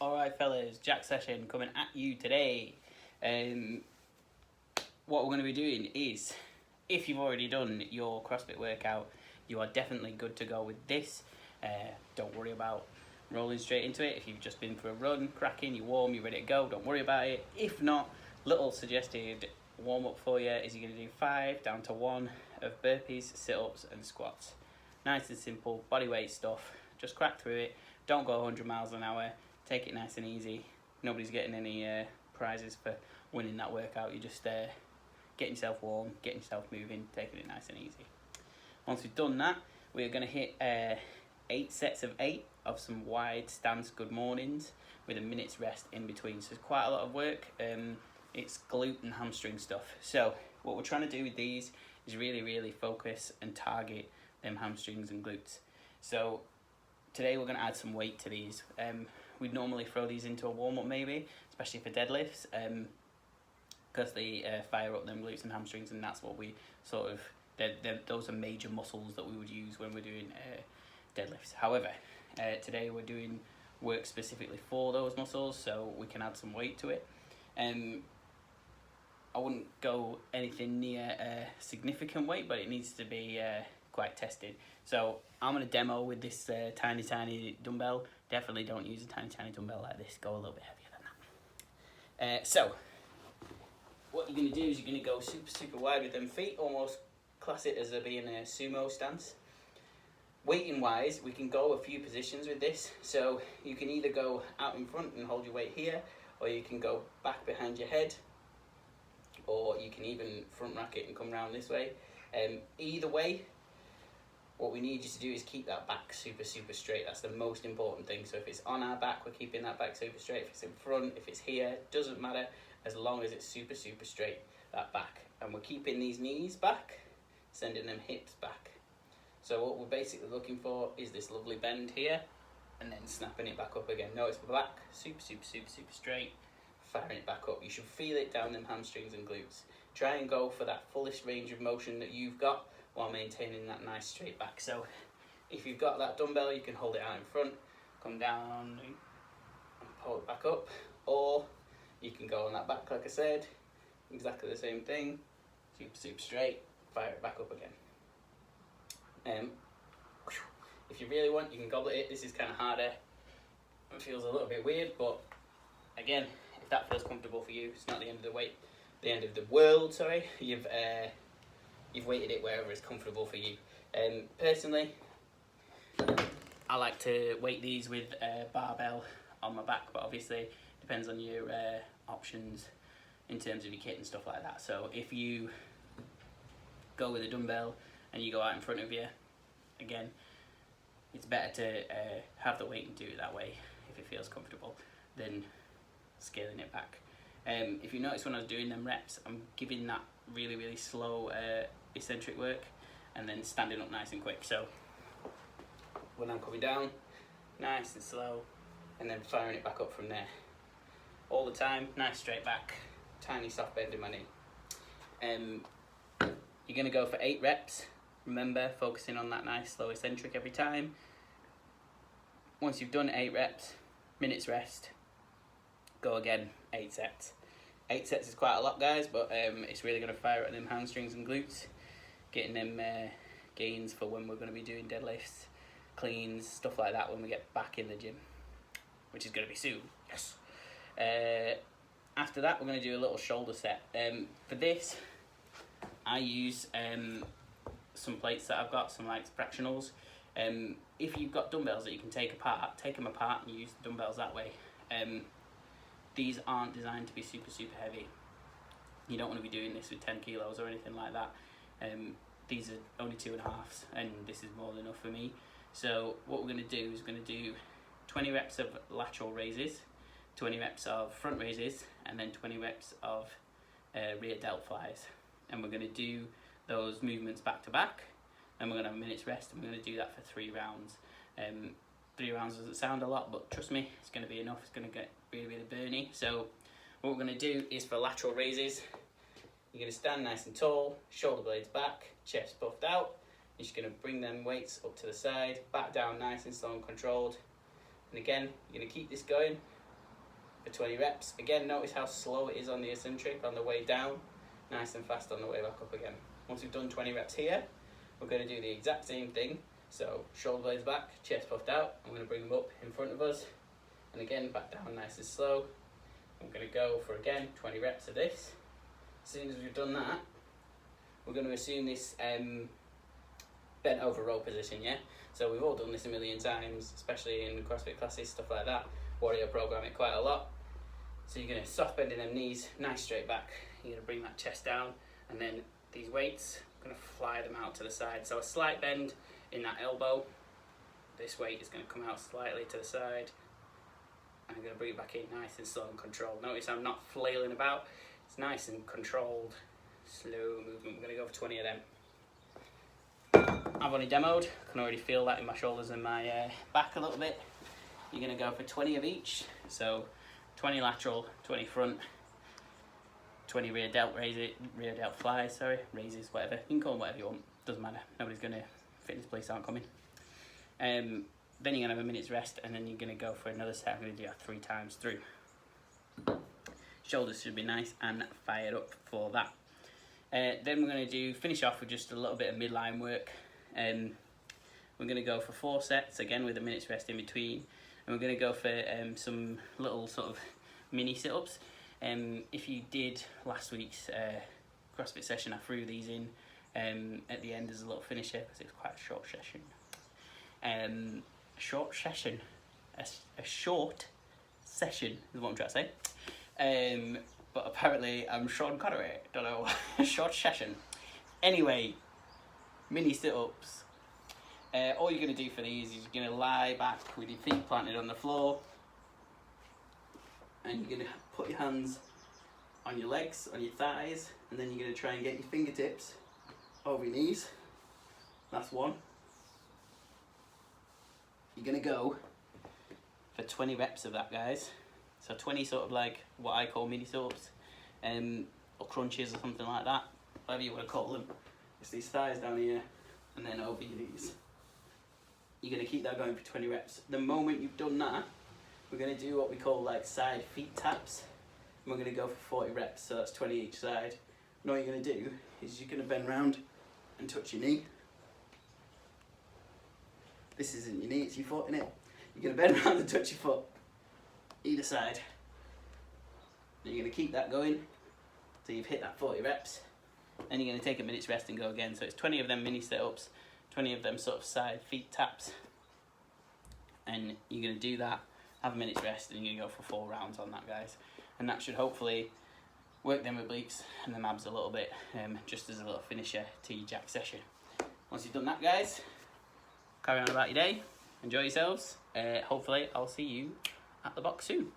Alright fellas, Jack Session coming at you today. What we're going to be doing is, if you've already done your CrossFit workout, you are definitely good to go with this. Don't worry about rolling straight into it. If you've just been for a run, cracking, you're warm, you're ready to go, don't worry about it. If not, little suggested warm up for you is you're going to do 5 down to 1 of burpees, sit-ups and squats. Nice and simple, body weight stuff. Just crack through it. Don't go 100 miles an hour. Take it nice and easy. Nobody's getting any prizes for winning that workout. You're just getting yourself warm, getting yourself moving, taking it nice and easy. Once we've done that, we're going to hit 8 sets of 8 of some wide stance good mornings with a minute's rest in between. So it's quite a lot of work. It's glute and hamstring stuff. So what we're trying to do with these is really focus and target them hamstrings and glutes. So today we're going to add some weight to these. We'd normally throw these into a warm-up maybe, especially for deadlifts, because they fire up them glutes and hamstrings, and that's what we sort of, those are major muscles that we would use when we're doing deadlifts. However, today we're doing work specifically for those muscles, so we can add some weight to it. I wouldn't go anything near significant weight, but it needs to be quite tested. So I'm going to demo with this tiny dumbbell. Definitely don't use a tiny dumbbell like this. Go a little bit heavier than that. So what you're going to do is you're going to go super wide with them feet, almost class it as being a sumo stance. Weighting wise, we can go a few positions with this. So you can either go out in front and hold your weight here, or you can go back behind your head, or you can even front rack it and come around this way. Either way, what we need you to do is keep that back super straight. That's the most important thing. So if it's on our back, we're keeping that back super straight. If it's in front, if it's here, doesn't matter, as long as it's super straight, that back. And we're keeping these knees back, sending them hips back. So what we're basically looking for is this lovely bend here, and then snapping it back up again. No, it's back, super straight, firing it back up. You should feel it down them hamstrings and glutes. Try and go for that fullest range of motion that you've got, while maintaining that nice straight back. So if you've got that dumbbell, you can hold it out in front, come down and pull it back up, or you can go on that back like I said, exactly the same thing, super straight, fire it back up again. If you really want, you can goblet it. This is kind of harder, it feels a little bit weird, but again, if that feels comfortable for you, it's not the end of the end of the world, sorry. You've weighted it wherever it's comfortable for you. Personally, I like to weight these with a barbell on my back, but obviously it depends on your options in terms of your kit and stuff like that. So if you go with a dumbbell and you go out in front of you, again, it's better to have the weight and do it that way if it feels comfortable than scaling it back. If you notice when I was doing them reps, I'm giving that really slow eccentric work and then standing up nice and quick. So when I'm coming down, nice and slow, and then firing it back up from there. All the time, nice straight back, tiny soft bend in my knee. You're going to go for 8 reps. Remember, focusing on that nice slow eccentric every time. Once you've done 8 reps, minute's rest, go again, 8 sets. 8 sets is quite a lot, guys, but it's really going to fire at them hamstrings and glutes, getting them gains for when we're going to be doing deadlifts, cleans, stuff like that when we get back in the gym, which is going to be soon. Yes. After that, we're going to do a little shoulder set. For this, I use some plates that I've got, some like fractionals. If you've got dumbbells that you can take them apart and use the dumbbells that way. These aren't designed to be super heavy. You don't want to be doing this with 10 kilos or anything like that. These are only 2.5s, and this is more than enough for me. So what we're going to do is we're going to do 20 reps of lateral raises, 20 reps of front raises, and then 20 reps of rear delt flies. And we're going to do those movements back to back, and we're going to have a minute's rest, and we're going to do that for 3 rounds. 3 rounds doesn't sound a lot, but trust me, it's going to be enough. It's going to get really burny. So what we're going to do is for lateral raises, you're going to stand nice and tall, shoulder blades back, chest puffed out. You're just going to bring them weights up to the side, back down nice and slow and controlled. And again, you're going to keep this going for 20 reps. Again, notice how slow it is on the eccentric on the way down, nice and fast on the way back up again. Once we've done 20 reps here, we're going to do the exact same thing. So shoulder blades back, chest puffed out. I'm going to bring them up in front of us, and again back down nice and slow. I'm going to go for again 20 reps of this. As soon as we've done that, we're going to assume this bent over row position, yeah? So we've all done this a million times, especially in CrossFit classes, stuff like that. Warrior program it quite a lot. So you're going to soft bend in them knees, nice straight back. You're going to bring that chest down, and then these weights, I'm going to fly them out to the side. So a slight bend in that elbow. This weight is going to come out slightly to the side. And I'm going to bring it back in nice and slow and controlled. Notice I'm not flailing about. It's nice and controlled, slow movement. We're going to go for 20 of them. I've only demoed. I can already feel that in my shoulders and my back a little bit. You're going to go for 20 of each. So 20 lateral, 20 front, 20 rear delt flies, raises, whatever. You can call them whatever you want. Doesn't matter. Nobody's going to, fitness police aren't coming. Then you're going to have a minute's rest, and then you're going to go for another set. I'm going to do that 3 times through. Shoulders should be nice and fired up for that. Then we're going to finish off with just a little bit of midline work. We're going to go for 4 sets, again with a minute's rest in between. And we're going to go for some little sort of mini sit-ups. If you did last week's CrossFit session, I threw these in at the end as a little finisher because it was quite a short session. A short session is what I'm trying to say. But apparently I'm Sean Connery, don't know, short session. Anyway, mini sit-ups. All you're going to do for these is you're going to lie back with your feet planted on the floor, and you're going to put your hands on your legs, on your thighs, and then you're going to try and get your fingertips over your knees. That's one. You're going to go for 20 reps of that, guys. So 20 sort of like what I call mini sit-ups, or crunches or something like that, whatever you want to call them. It's these thighs down here and then over your knees. You're going to keep that going for 20 reps. The moment you've done that, we're going to do what we call like side feet taps. And we're going to go for 40 reps, so that's 20 each side. And all you're going to do is you're going to bend round and touch your knee. This isn't your knee, it's your foot, innit? You're going to bend round and touch your foot, either side. And you're going to keep that going till you've hit that 40 reps. Then you're going to take a minute's rest and go again. So it's 20 of them mini sit-ups, 20 of them sort of side feet taps. And you're going to do that, have a minute's rest, and you're going to go for 4 rounds on that, guys. And that should hopefully work them obliques and the abs a little bit, just as a little finisher to your jack session. Once you've done that, guys, carry on about your day, enjoy yourselves. Hopefully I'll see you at the box soon.